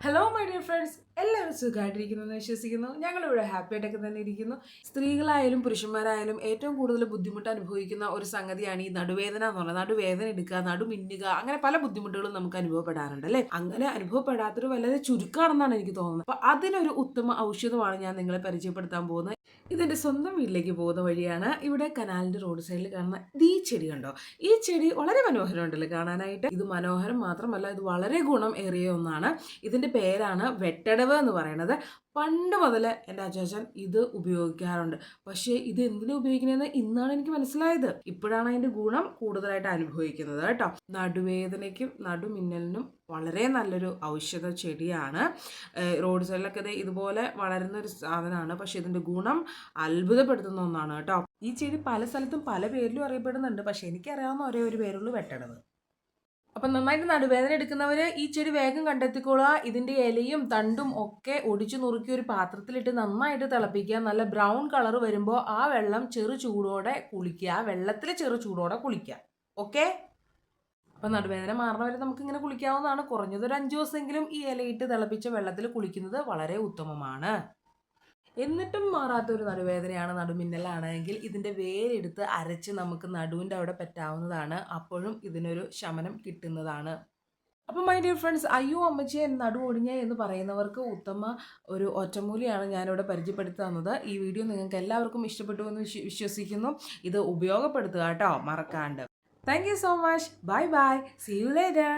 Hello my dear friends, എല്ലാവരും സുഖമായിട്ടിരിക്കുന്നു എന്ന് വിശ്വസിക്കുന്നു. ഞങ്ങളിവിടെ ഹാപ്പി ആയിട്ടൊക്കെ തന്നെ ഇരിക്കുന്നു. സ്ത്രീകളായാലും പുരുഷന്മാരായാലും ഏറ്റവും കൂടുതൽ ബുദ്ധിമുട്ട് അനുഭവിക്കുന്ന ഒരു സംഗതിയാണ് ഈ നടുവേദന എന്ന് പറയുന്നത്. നടുവേദന എടുക്കുക, നടുമിന്നുക, അങ്ങനെ പല ബുദ്ധിമുട്ടുകളും നമുക്ക് അനുഭവപ്പെടാറുണ്ട് അല്ലേ. അങ്ങനെ അനുഭവപ്പെടാത്തൊരു വളരെ ചുരുക്കമാണെന്നാണ് എനിക്ക് തോന്നുന്നത്. അപ്പൊ അതിനൊരു ഉത്തമ ഔഷധമാണ് ഞാൻ നിങ്ങളെ പരിചയപ്പെടുത്താൻ പോകുന്നത്. ഇതെന്റെ സ്വന്തം വീട്ടിലേക്ക് പോകുന്ന വഴിയാണ്. ഇവിടെ കനാലിന്റെ റോഡ് സൈഡിൽ കാണുന്ന ഈ ചെടി കണ്ടോ. ഈ ചെടി വളരെ മനോഹരമുണ്ടല്ലോ കാണാനായിട്ട്. ഇത് മനോഹരം മാത്രമല്ല, ഇത് വളരെ ഗുണം ഏറിയ ഒന്നാണ്. ഇതിന്റെ പേരാണ് വെട്ടടവ് എന്ന് പറയുന്നത്. പണ്ട് മുതൽ എൻ്റെ അച്ചാച്ചൻ ഇത് ഉപയോഗിക്കാറുണ്ട്. പക്ഷേ ഇത് എന്തിനാ ഉപയോഗിക്കുന്നതെന്ന് ഇന്നാണ് എനിക്ക് മനസ്സിലായത്. ഇപ്പോഴാണ് അതിന്റെ ഗുണം കൂടുതലായിട്ട് അനുഭവിക്കുന്നത് കേട്ടോ. നടുവേദനയ്ക്കും നടുമിന്നലിനും വളരെ നല്ലൊരു ഔഷധ ചെടിയാണ്. റോഡ് സൈഡിലൊക്കെ ഇതുപോലെ വളരുന്ന ഒരു സാധനമാണ്. പക്ഷെ ഇതിന്റെ ഗുണം അത്ഭുതപ്പെടുത്തുന്ന ഒന്നാണ് കേട്ടോ. ഈ ചെടി പല സ്ഥലത്തും പല പേരിലും അറിയപ്പെടുന്നുണ്ട്. പക്ഷെ എനിക്കറിയാവുന്ന ഒരേ ഒരു പേരുള്ളൂ, വെട്ടടവ്. അപ്പം നന്നായിട്ട് നടുവേദന എടുക്കുന്നവർ ഈ ചെടി വേഗം കണ്ടെത്തിക്കൊള്ളുക. ഇതിൻ്റെ ഇലയും തണ്ടും ഒക്കെ ഒടിച്ചു നുറുക്കി ഒരു പാത്രത്തിലിട്ട് നന്നായിട്ട് തിളപ്പിക്കുക. നല്ല ബ്രൗൺ കളർ വരുമ്പോൾ ആ വെള്ളം ചെറു ചൂടോടെ കുളിക്കുക. ആ വെള്ളത്തിൽ ചെറു ചൂടോടെ കുളിക്കുക. ഓക്കെ. അപ്പം നടുവേദന മാറണവരെ നമുക്കിങ്ങനെ കുളിക്കാവുന്നതാണ്. കുറഞ്ഞത് ഒരു 5 ദിവസമെങ്കിലും ഈ ഇലയിട്ട് തിളപ്പിച്ച വെള്ളത്തിൽ കുളിക്കുന്നത് വളരെ ഉത്തമമാണ്. എന്നിട്ടും മാറാത്തൊരു നടുവേദനയാണ്, നടുമിന്നലാണെങ്കിൽ ഇതിൻ്റെ വേരെടുത്ത് അരച്ച് നമുക്ക് നടുവിൻ്റെ അവിടെ പറ്റാവുന്നതാണ്. അപ്പോഴും ഇതിനൊരു ശമനം കിട്ടുന്നതാണ്. അപ്പം മൈ ഡിയർ ഫ്രണ്ട്സ്, അയ്യോ അമ്മച്ചിയെ നടു ഒടിഞ്ഞ എന്ന് പറയുന്നവർക്ക് ഉത്തമ ഒരു ഒറ്റമൂലിയാണ് ഞാനിവിടെ പരിചയപ്പെടുത്തി തന്നത്. ഈ വീഡിയോ നിങ്ങൾക്ക് എല്ലാവർക്കും ഇഷ്ടപ്പെട്ടു എന്ന് വിശ്വസിക്കുന്നു. ഇത് ഉപയോഗപ്പെടുത്തുക കേട്ടോ, മറക്കാണ്ട്. Thank you so much. Bye bye. See you later.